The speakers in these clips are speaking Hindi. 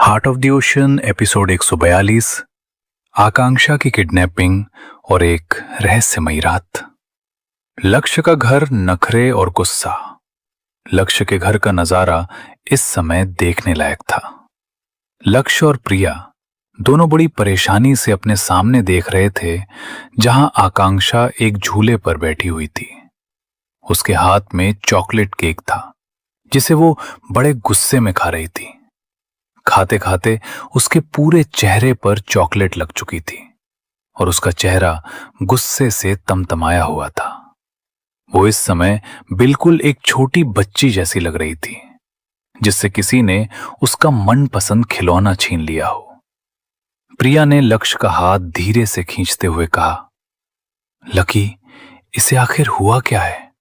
Heart of the ocean episode 142। आकांक्षा की किडनैपिंग और एक रहस्यमयी रात। लक्ष्य का घर नखरे और गुस्सा। लक्ष्य के घर का नजारा इस समय देखने लायक था। लक्ष्य और प्रिया दोनों बड़ी परेशानी से अपने सामने देख रहे थे, जहां आकांक्षा एक झूले पर बैठी हुई थी। उसके हाथ में चॉकलेट केक था, जिसे वो बड़े गुस्से में खा रही थी। खाते खाते उसके पूरे चेहरे पर चॉकलेट लग चुकी थी और उसका चेहरा गुस्से से तमतमाया हुआ था। वो इस समय बिल्कुल एक छोटी बच्ची जैसी लग रही थी, जिससे किसी ने उसका मनपसंद खिलौना छीन लिया हो। प्रिया ने लक्ष्य का हाथ धीरे से खींचते हुए कहा, लकी, इसे आखिर हुआ क्या है?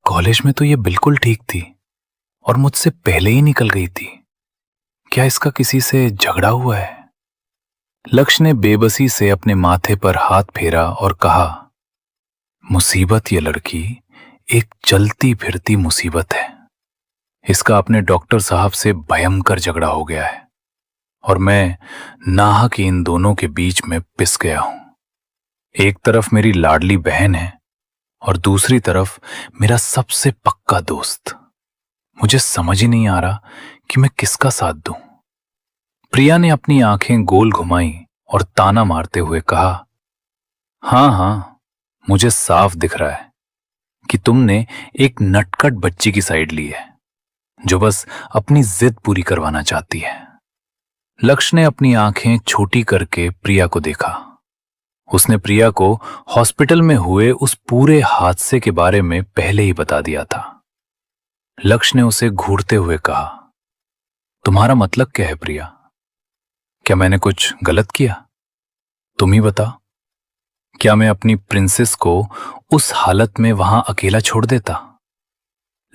कॉलेज में तो ये बिल्कुल ठीक थी और मुझसे पहले ही निकल गई थी। क्या इसका किसी से झगड़ा हुआ है? लक्ष्य ने बेबसी से अपने माथे पर हाथ फेरा और कहा, मुसीबत ये लड़की एक चलती फिरती मुसीबत है। इसका अपने डॉक्टर साहब से भयंकर झगड़ा हो गया है और मैं नाहक इन दोनों के बीच में पिस गया हूं। एक तरफ मेरी लाडली बहन है और दूसरी तरफ मेरा सबसे पक्का दोस्त। मुझे समझ ही नहीं आ रहा कि मैं किसका साथ दूं। प्रिया ने अपनी आंखें गोल घुमाई और ताना मारते हुए कहा, हां, मुझे साफ दिख रहा है कि तुमने एक नटखट बच्ची की साइड ली है, जो बस अपनी जिद पूरी करवाना चाहती है। लक्ष्य ने अपनी आंखें छोटी करके प्रिया को देखा। उसने प्रिया को हॉस्पिटल में हुए उस पूरे हादसे के बारे में पहले ही बता दिया था। लक्ष्य ने उसे घूरते हुए कहा, तुम्हारा मतलब क्या है प्रिया? क्या मैंने कुछ गलत किया? तुम ही बताओ। क्या मैं अपनी प्रिंसेस को उस हालत में वहां अकेला छोड़ देता?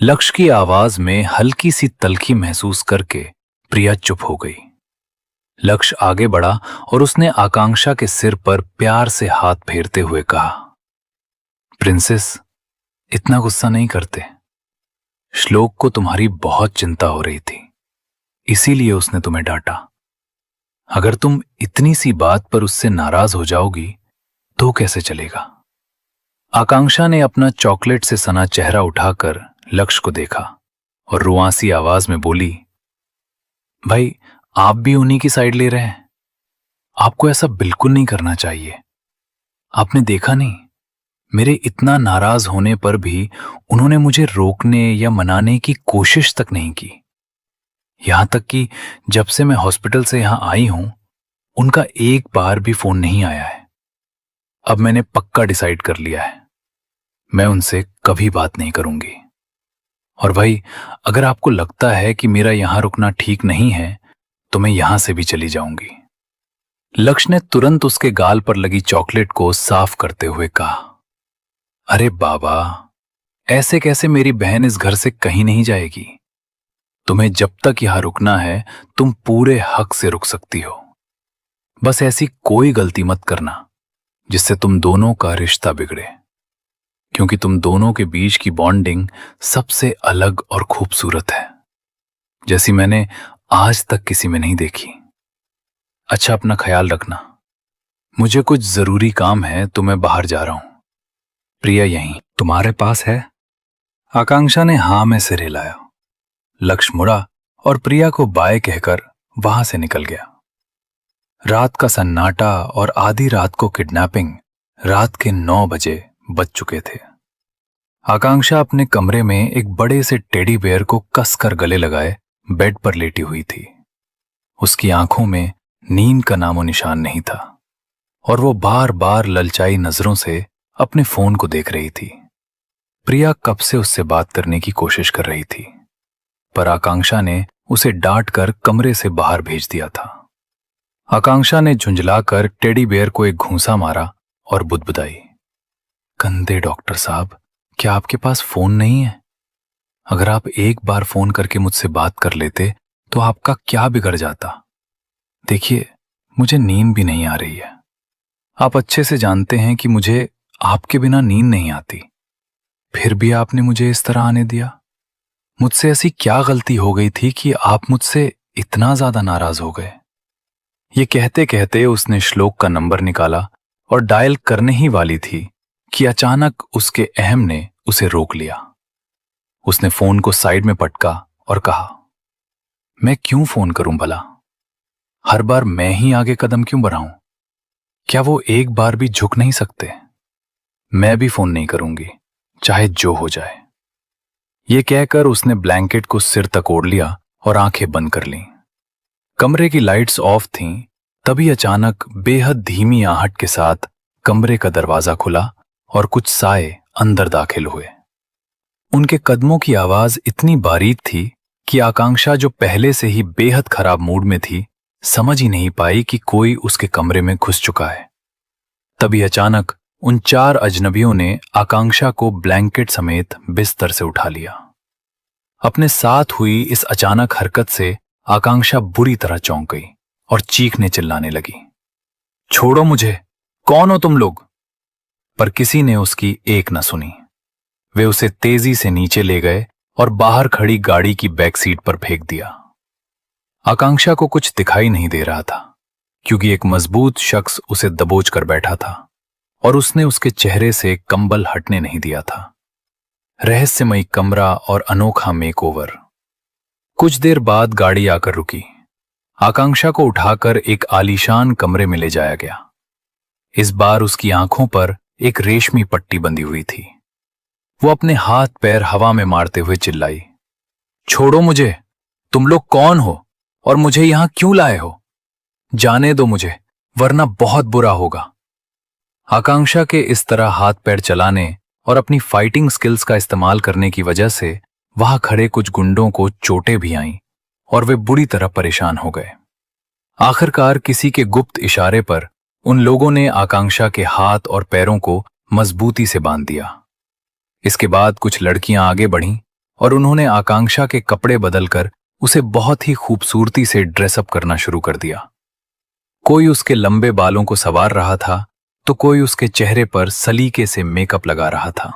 लक्ष्य की आवाज में हल्की सी तल्खी महसूस करके प्रिया चुप हो गई। लक्ष्य आगे बढ़ा और उसने आकांक्षा के सिर पर प्यार से हाथ फेरते हुए कहा, प्रिंसेस, इतना गुस्सा नहीं करते। श्लोक को तुम्हारी बहुत चिंता हो रही थी, इसीलिए उसने तुम्हें डांटा। अगर तुम इतनी सी बात पर उससे नाराज हो जाओगी तो कैसे चलेगा? आकांक्षा ने अपना चॉकलेट से सना चेहरा उठाकर लक्ष्य को देखा और रुआंसी आवाज में बोली, भाई, आप भी उन्हीं की साइड ले रहे हैं। आपको ऐसा बिल्कुल नहीं करना चाहिए। आपने देखा नहीं, मेरे इतना नाराज होने पर भी उन्होंने मुझे रोकने या मनाने की कोशिश तक नहीं की। यहां तक कि जब से मैं हॉस्पिटल से यहां आई हूं, उनका एक बार भी फोन नहीं आया है। अब मैंने पक्का डिसाइड कर लिया है, मैं उनसे कभी बात नहीं करूंगी। और भाई, अगर आपको लगता है कि मेरा यहां रुकना ठीक नहीं है तो मैं यहां से भी चली जाऊंगी। लक्ष्य ने तुरंत उसके गाल पर लगी चॉकलेट को साफ करते हुए कहा, अरे बाबा, ऐसे कैसे? मेरी बहन इस घर से कहीं नहीं जाएगी। तुम्हें जब तक यहां रुकना है तुम पूरे हक से रुक सकती हो। बस ऐसी कोई गलती मत करना जिससे तुम दोनों का रिश्ता बिगड़े, क्योंकि तुम दोनों के बीच की बॉन्डिंग सबसे अलग और खूबसूरत है, जैसी मैंने आज तक किसी में नहीं देखी। अच्छा, अपना ख्याल रखना। मुझे कुछ जरूरी काम है तो मैं बाहर जा रहा हूं। प्रिया यहीं तुम्हारे पास है? आकांक्षा ने हां में सिर हिलाया। लक्ष्य मुड़ा और प्रिया को बाय कहकर वहां से निकल गया। रात का सन्नाटा और आधी रात को किडनैपिंग रात के 9 बजे बज चुके थे। आकांक्षा अपने कमरे में एक बड़े से टेडी बेयर को कसकर गले लगाए बेड पर लेटी हुई थी। उसकी आंखों में नींद का नामो निशान नहीं था और वो बार बार ललचाई नजरों से अपने फोन को देख रही थी। प्रिया कब से उससे बात करने की कोशिश कर रही थी, पर आकांक्षा ने उसे डांट कर कमरे से बाहर भेज दिया था। आकांक्षा ने झुंझलाकर टेडी बेयर को एक घूंसा मारा और बुदबुदाई, गंदे डॉक्टर साहब, क्या आपके पास फोन नहीं है? अगर आप एक बार फोन करके मुझसे बात कर लेते तो आपका क्या बिगड़ जाता? देखिए, मुझे नींद भी नहीं आ रही है। आप अच्छे से जानते हैं कि मुझे आपके बिना नींद नहीं आती, फिर भी आपने मुझे इस तरह आने दिया। मुझसे ऐसी क्या गलती हो गई थी कि आप मुझसे इतना ज्यादा नाराज हो गए? ये कहते कहते उसने श्लोक का नंबर निकाला और डायल करने ही वाली थी कि अचानक उसके अहम ने उसे रोक लिया। उसने फोन को साइड में पटका और कहा, मैं क्यों फोन करूं भला? हर बार मैं ही आगे कदम क्यों बढ़ाऊं? क्या वो एक बार भी झुक नहीं सकते? मैं भी फोन नहीं करूंगी, चाहे जो हो जाए। ये कहकर उसने ब्लैंकेट को सिर तक ओढ़ लिया और आंखें बंद कर लीं। कमरे की लाइट्स ऑफ थीं, तभी अचानक बेहद धीमी आहट के साथ कमरे का दरवाजा खुला और कुछ साए अंदर दाखिल हुए। उनके कदमों की आवाज इतनी बारीक थी कि आकांक्षा, जो पहले से ही बेहद खराब मूड में थी, समझ ही नहीं पाई कि कोई उसके कमरे में घुस चुका है। तभी अचानक उन 4 अजनबियों ने आकांक्षा को ब्लैंकेट समेत बिस्तर से उठा लिया। अपने साथ हुई इस अचानक हरकत से आकांक्षा बुरी तरह चौंक गई और चीखने चिल्लाने लगी, छोड़ो मुझे, कौन हो तुम लोग? पर किसी ने उसकी एक न सुनी। वे उसे तेजी से नीचे ले गए और बाहर खड़ी गाड़ी की बैक सीट पर फेंक दिया। आकांक्षा को कुछ दिखाई नहीं दे रहा था, क्योंकि एक मजबूत शख्स उसे दबोच कर बैठा था और उसने उसके चेहरे से कंबल हटने नहीं दिया था। रहस्यमयी कमरा और अनोखा मेकओवर। कुछ देर बाद गाड़ी आकर रुकी। आकांक्षा को उठाकर एक आलीशान कमरे में ले जाया गया। इस बार उसकी आंखों पर एक रेशमी पट्टी बंधी हुई थी। वो अपने हाथ पैर हवा में मारते हुए चिल्लाई, छोड़ो मुझे, तुम लोग कौन हो और मुझे यहां क्यों लाए हो? जाने दो मुझे, वरना बहुत बुरा होगा। आकांक्षा के इस तरह हाथ पैर चलाने और अपनी फाइटिंग स्किल्स का इस्तेमाल करने की वजह से वहां खड़े कुछ गुंडों को चोटें भी आईं और वे बुरी तरह परेशान हो गए। आखिरकार किसी के गुप्त इशारे पर उन लोगों ने आकांक्षा के हाथ और पैरों को मजबूती से बांध दिया। इसके बाद कुछ लड़कियां आगे बढ़ीं और उन्होंने आकांक्षा के कपड़े बदलकर उसे बहुत ही खूबसूरती से ड्रेसअप करना शुरू कर दिया। कोई उसके लंबे बालों को संवार रहा था तो कोई उसके चेहरे पर सलीके से मेकअप लगा रहा था।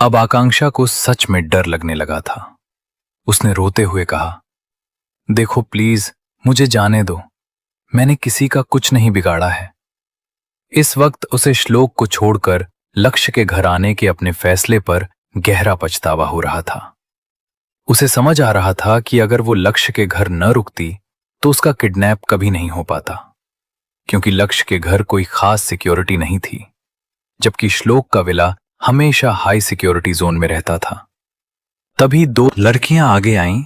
अब आकांक्षा को सच में डर लगने लगा था। उसने रोते हुए कहा, देखो प्लीज, मुझे जाने दो, मैंने किसी का कुछ नहीं बिगाड़ा है। इस वक्त उसे श्लोक को छोड़कर लक्ष्य के घर आने के अपने फैसले पर गहरा पछतावा हो रहा था। उसे समझ आ रहा था कि अगर वो लक्ष्य के घर न रुकती तो उसका किडनैप कभी नहीं हो पाता, क्योंकि लक्ष्य के घर कोई खास सिक्योरिटी नहीं थी, जबकि श्लोक का विला हमेशा हाई सिक्योरिटी जोन में रहता था। तभी 2 लड़कियां आगे आईं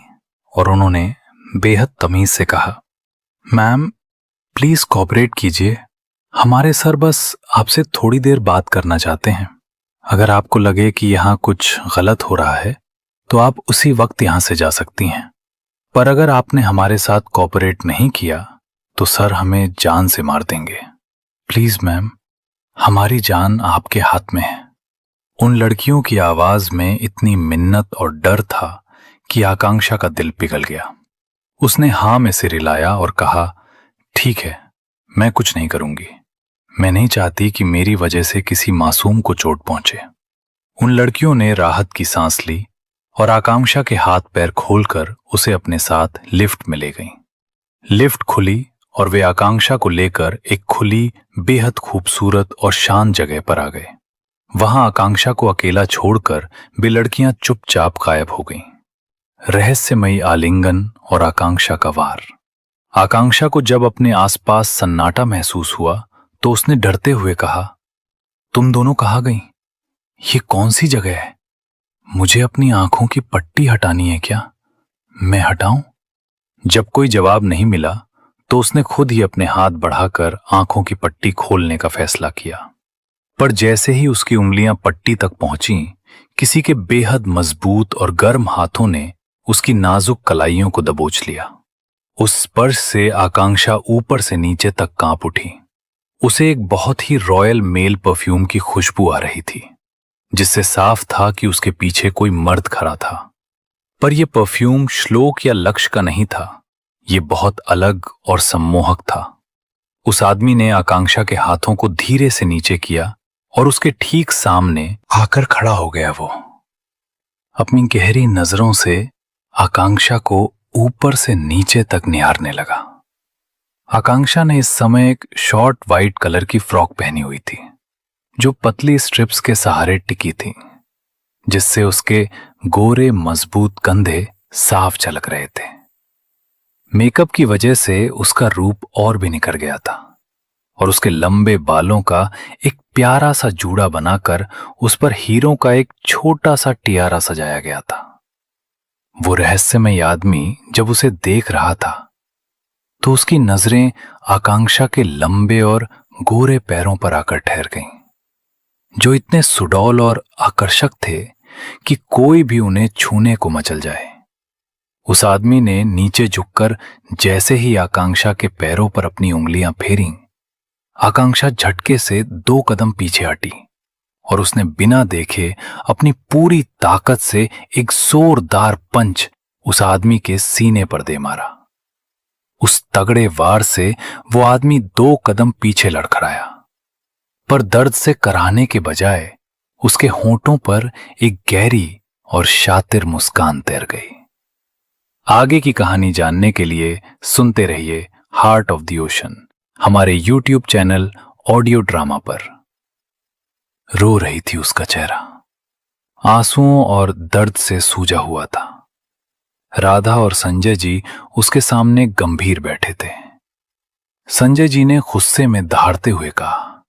और उन्होंने बेहद तमीज से कहा, मैम प्लीज कोऑपरेट कीजिए, हमारे सर बस आपसे थोड़ी देर बात करना चाहते हैं। अगर आपको लगे कि यहाँ कुछ गलत हो रहा है तो आप उसी वक्त यहाँ से जा सकती हैं, पर अगर आपने हमारे साथ कोऑपरेट नहीं किया तो सर हमें जान से मार देंगे। प्लीज मैम, हमारी जान आपके हाथ में है। उन लड़कियों की आवाज में इतनी मिन्नत और डर था कि आकांक्षा का दिल पिघल गया। उसने हाँ में सिर हिलाया और कहा, ठीक है, मैं कुछ नहीं करूंगी। मैं नहीं चाहती कि मेरी वजह से किसी मासूम को चोट पहुंचे। उन लड़कियों ने राहत की सांस ली और आकांक्षा के हाथ पैर खोलकर उसे अपने साथ लिफ्ट में ले गईं। लिफ्ट खुली और वे आकांक्षा को लेकर एक खुली, बेहद खूबसूरत और शांत जगह पर आ गए। वहां आकांक्षा को अकेला छोड़कर वे लड़कियां चुपचाप गायब हो गईं। रहस्यमयी आलिंगन और आकांक्षा का वार। आकांक्षा को जब अपने आसपास सन्नाटा महसूस हुआ तो उसने डरते हुए कहा, तुम दोनों कहाँ गईं? ये कौन सी जगह है? मुझे अपनी आंखों की पट्टी हटानी है क्या? मैं हटाऊं? जब कोई जवाब नहीं मिला तो उसने खुद ही अपने हाथ बढ़ाकर आंखों की पट्टी खोलने का फैसला किया। पर जैसे ही उसकी उंगलियां पट्टी तक पहुंची, किसी के बेहद मजबूत और गर्म हाथों ने उसकी नाजुक कलाइयों को दबोच लिया। उस स्पर्श से आकांक्षा ऊपर से नीचे तक कांप उठी। उसे एक बहुत ही रॉयल मेल परफ्यूम की खुशबू आ रही थी, जिससे साफ था कि उसके पीछे कोई मर्द खड़ा था। पर यह परफ्यूम श्लोक या लक्ष्य का नहीं था, ये बहुत अलग और सम्मोहक था। उस आदमी ने आकांक्षा के हाथों को धीरे से नीचे किया और उसके ठीक सामने आकर खड़ा हो गया। वो अपनी गहरी नजरों से आकांक्षा को ऊपर से नीचे तक निहारने लगा। आकांक्षा ने इस समय एक शॉर्ट वाइट कलर की फ्रॉक पहनी हुई थी, जो पतली स्ट्रिप्स के सहारे टिकी थी, जिससे उसके गोरे मजबूत कंधे साफ झलक रहे थे। मेकअप की वजह से उसका रूप और भी निखर गया था और उसके लंबे बालों का एक प्यारा सा जूड़ा बनाकर उस पर हीरों का एक छोटा सा टियारा सजाया गया था। वो रहस्यमय आदमी जब उसे देख रहा था तो उसकी नजरें आकांक्षा के लंबे और गोरे पैरों पर आकर ठहर गईं, जो इतने सुडौल और आकर्षक थे कि कोई भी उन्हें छूने को मचल जाए। उस आदमी ने नीचे झुककर जैसे ही आकांक्षा के पैरों पर अपनी उंगलियां फेरीं, आकांक्षा झटके से 2 कदम पीछे हटी और उसने बिना देखे अपनी पूरी ताकत से एक जोरदार पंच उस आदमी के सीने पर दे मारा। उस तगड़े वार से वो आदमी 2 कदम पीछे लड़खड़ाया, पर दर्द से कराहने के बजाय उसके होंठों पर एक गहरी और शातिर मुस्कान तैर गई। आगे की कहानी जानने के लिए सुनते रहिए हार्ट ऑफ द ओशन हमारे यूट्यूब चैनल ऑडियो ड्रामा पर। रो रही थी उसका चेहरा, आंसुओं और दर्द से सूजा हुआ था। राधा और संजय जी उसके सामने गंभीर बैठे थे। संजय जी ने गुस्से में दहाड़ते हुए कहा,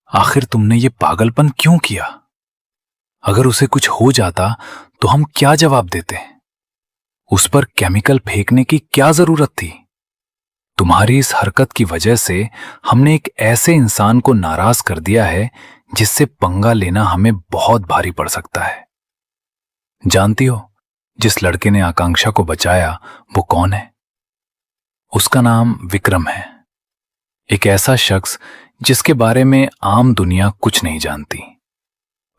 आखिर तुमने ये पागलपन क्यों किया? अगर उसे कुछ हो जाता तो हम क्या जवाब देते? उस पर केमिकल फेंकने की क्या जरूरत थी? तुम्हारी इस हरकत की वजह से हमने एक ऐसे इंसान को नाराज कर दिया है जिससे पंगा लेना हमें बहुत भारी पड़ सकता है। जानती हो, जिस लड़के ने आकांक्षा को बचाया वो कौन है? उसका नाम विक्रम है, एक ऐसा शख्स जिसके बारे में आम दुनिया कुछ नहीं जानती,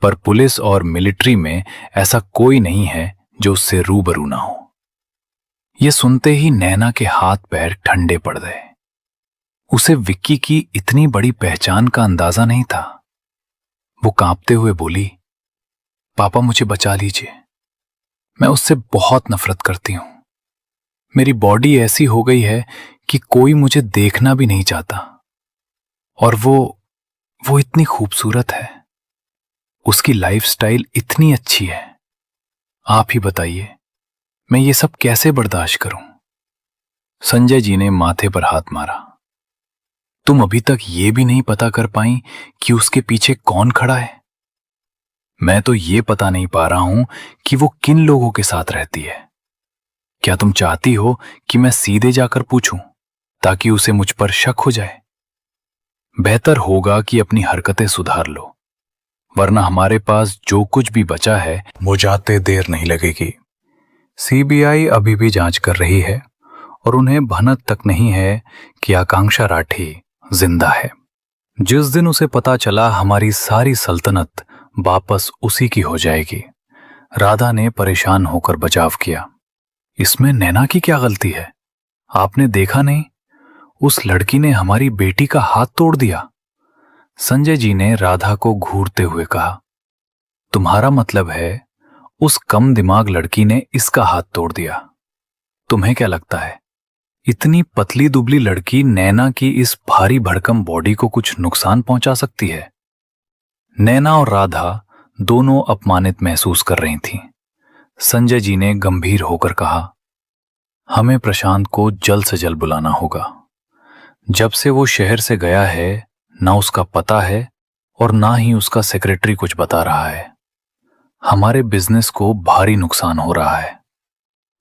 पर पुलिस और मिलिट्री में ऐसा कोई नहीं है जो उससे रूबरू ना हो। यह सुनते ही नैना के हाथ पैर ठंडे पड़ गए। उसे विक्की की इतनी बड़ी पहचान का अंदाजा नहीं था। वो कांपते हुए बोली, पापा मुझे बचा लीजिए, मैं उससे बहुत नफरत करती हूं। मेरी बॉडी ऐसी हो गई है कि कोई मुझे देखना भी नहीं चाहता, और वो इतनी खूबसूरत है, उसकी लाइफस्टाइल इतनी अच्छी है। आप ही बताइए, मैं ये सब कैसे बर्दाश्त करूं? संजय जी ने माथे पर हाथ मारा। तुम अभी तक ये भी नहीं पता कर पाई कि उसके पीछे कौन खड़ा है? मैं तो ये पता नहीं पा रहा हूं कि वो किन लोगों के साथ रहती है। क्या तुम चाहती हो कि मैं सीधे जाकर पूछूं ताकि उसे मुझ पर शक हो जाए? बेहतर होगा कि अपनी हरकतें सुधार लो, वरना हमारे पास जो कुछ भी बचा है वो जाते देर नहीं लगेगी। सीबीआई अभी भी जांच कर रही है और उन्हें भनक तक नहीं है कि आकांक्षा राठी जिंदा है। जिस दिन उसे पता चला हमारी सारी सल्तनत वापस उसी की हो जाएगी, राधा ने परेशान होकर बचाव किया। इसमें नैना की क्या गलती है? आपने देखा नहीं, उस लड़की ने हमारी बेटी का हाथ तोड़ दिया। संजय जी ने राधा को घूरते हुए कहा, तुम्हारा मतलब है उस कम दिमाग लड़की ने इसका हाथ तोड़ दिया? तुम्हें क्या लगता है इतनी पतली दुबली लड़की नैना की इस भारी भड़कम बॉडी को कुछ नुकसान पहुंचा सकती है? नैना और राधा दोनों अपमानित महसूस कर रही थीं। संजय जी ने गंभीर होकर कहा, हमें प्रशांत को जल्द से जल्द बुलाना होगा। जब से वो शहर से गया है, ना उसका पता है और ना ही उसका सेक्रेटरी कुछ बता रहा है। हमारे बिजनेस को भारी नुकसान हो रहा है।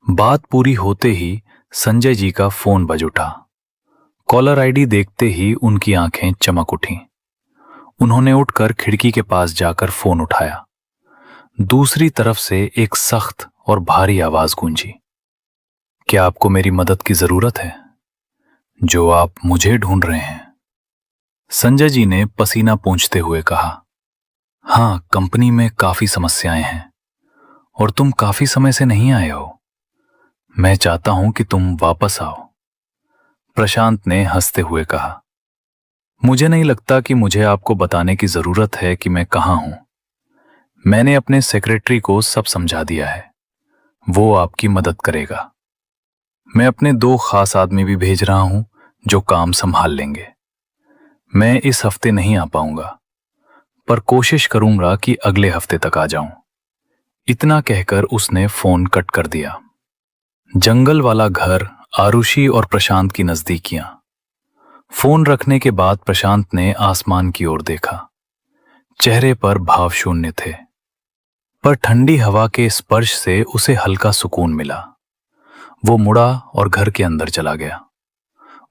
बात पूरी होते ही संजय जी का फोन बज उठा। कॉलर आईडी देखते ही उनकी आंखें चमक उठीं। उन्होंने उठकर खिड़की के पास जाकर फोन उठाया। दूसरी तरफ से एक सख्त और भारी आवाज गूंजी, क्या आपको मेरी मदद की जरूरत है? जो आप मुझे ढूंढ रहे हैं? संजय जी ने पसीना पोंछते हुए कहा, हाँ, कंपनी में काफी समस्याएं हैं और तुम काफी समय से नहीं आए हो। मैं चाहता हूं कि तुम वापस आओ। प्रशांत ने हंसते हुए कहा, मुझे नहीं लगता कि मुझे आपको बताने की जरूरत है कि मैं कहां हूं। मैंने अपने सेक्रेटरी को सब समझा दिया है, वो आपकी मदद करेगा। मैं अपने 2 खास आदमी भी भेज रहा हूं जो काम संभाल लेंगे। मैं इस हफ्ते नहीं आ पाऊंगा, पर कोशिश करूंगा कि अगले हफ्ते तक आ जाऊं। इतना कहकर उसने फोन कट कर दिया। जंगल वाला घर, आरुषि और प्रशांत की नजदीकियां। फोन रखने के बाद प्रशांत ने आसमान की ओर देखा। चेहरे पर भाव शून्य थे, पर ठंडी हवा के स्पर्श से उसे हल्का सुकून मिला। वो मुड़ा और घर के अंदर चला गया।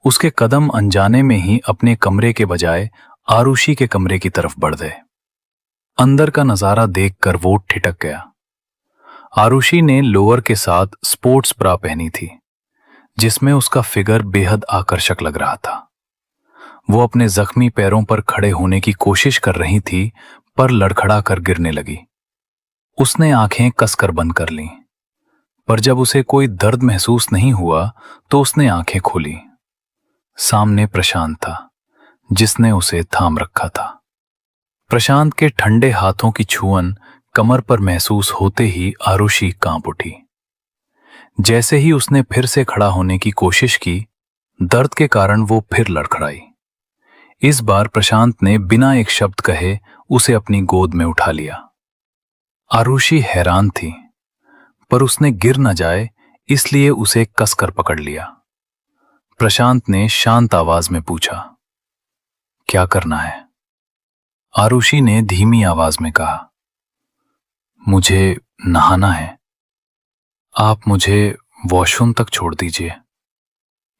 उसके कदम अनजाने में ही अपने कमरे के बजाय आरुषि के कमरे की तरफ बढ़ गए। अंदर का नजारा देखकर वो ठिठक गया। आरुषि ने लोअर के साथ स्पोर्ट्स ब्रा पहनी थी, जिसमें उसका फिगर बेहद आकर्षक लग रहा था। वो अपने जख्मी पैरों पर खड़े होने की कोशिश कर रही थी, पर लड़खड़ा कर गिरने लगी। उसने आंखें कसकर बंद कर लीं, पर जब उसे कोई दर्द महसूस नहीं हुआ तो उसने आंखें खोली। सामने प्रशांत था, जिसने उसे थाम रखा था। प्रशांत के ठंडे हाथों की छुअन कमर पर महसूस होते ही आरुषि कांप उठी। जैसे ही उसने फिर से खड़ा होने की कोशिश की, दर्द के कारण वो फिर लड़खड़ाई। इस बार प्रशांत ने बिना एक शब्द कहे उसे अपनी गोद में उठा लिया। आरुषि हैरान थी, पर उसने गिर न जाए इसलिए उसे कसकर पकड़ लिया। प्रशांत ने शांत आवाज में पूछा, क्या करना है? आरुषि ने धीमी आवाज में कहा, मुझे नहाना है। आप मुझे वॉशरूम तक छोड़ दीजिए।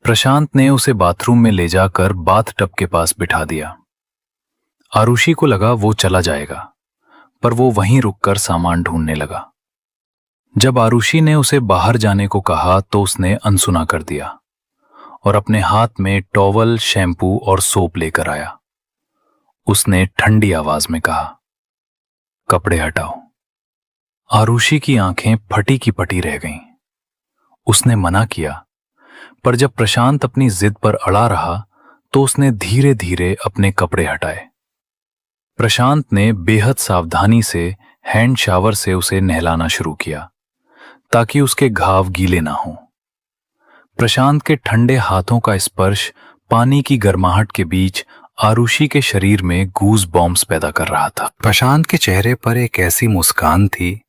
प्रशांत ने उसे बाथरूम में ले जाकर बाथ टब के पास बिठा दिया। आरुषि को लगा वो चला जाएगा, पर वो वहीं रुककर सामान ढूंढने लगा। जब आरुषि ने उसे बाहर जाने को कहा तो उसने अनसुना कर दिया और अपने हाथ में टॉवल, शैम्पू और सोप लेकर आया। उसने ठंडी आवाज में कहा, कपड़े हटाओ। आरुषि की आंखें फटी की पटी रह गईं। उसने मना किया, पर जब प्रशांत अपनी जिद पर अड़ा रहा तो उसने धीरे धीरे अपने कपड़े हटाए। प्रशांत ने बेहद सावधानी से हैंड शावर से उसे नहलाना शुरू किया, ताकि उसके घाव गीले ना हों। प्रशांत के ठंडे हाथों का स्पर्श पानी की गर्माहट के बीच आरुषि के शरीर में गूज बॉम्ब्स पैदा कर रहा था। प्रशांत के चेहरे पर एक ऐसी मुस्कान थी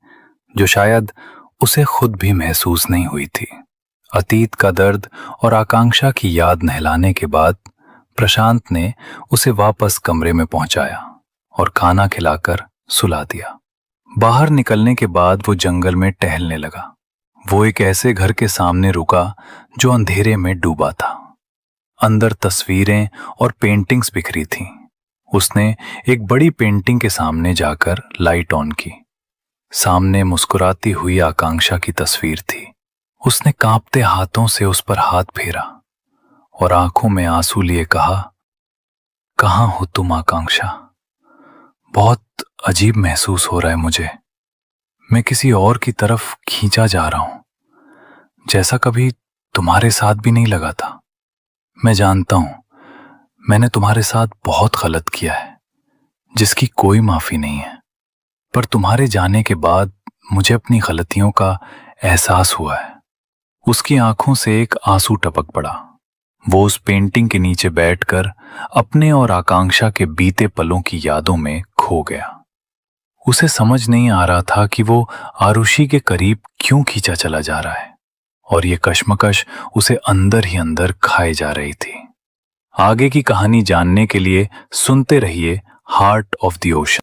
जो शायद उसे खुद भी महसूस नहीं हुई थी। अतीत का दर्द और आकांक्षा की याद नहलाने के बाद प्रशांत ने उसे वापस कमरे में पहुंचाया और खाना खिलाकर सुला दिया। बाहर निकलने के बाद वो जंगल में टहलने लगा। वो एक ऐसे घर के सामने रुका जो अंधेरे में डूबा था। अंदर तस्वीरें और पेंटिंग्स बिखरी थीं। उसने एक बड़ी पेंटिंग के सामने जाकर लाइट ऑन की। सामने मुस्कुराती हुई आकांक्षा की तस्वीर थी। उसने कांपते हाथों से उस पर हाथ फेरा और आंखों में आंसू लिए कहा, कहाँ हो तुम आकांक्षा? बहुत अजीब महसूस हो रहा है मुझे। मैं किसी और की तरफ खींचा जा रहा हूं, जैसा कभी तुम्हारे साथ भी नहीं लगा था। मैं जानता हूं मैंने तुम्हारे साथ बहुत गलत किया है, जिसकी कोई माफी नहीं है, पर तुम्हारे जाने के बाद मुझे अपनी गलतियों का एहसास हुआ है। उसकी आंखों से एक आंसू टपक पड़ा। वो उस पेंटिंग के नीचे बैठकर अपने और आकांक्षा के बीते पलों की यादों में खो गया। उसे समझ नहीं आ रहा था कि वो आरुषि के करीब क्यों खींचा चला जा रहा है, और ये कश्मकश उसे अंदर ही अंदर खाए जा रही थी। आगे की कहानी जानने के लिए सुनते रहिए हार्ट ऑफ द ओशन।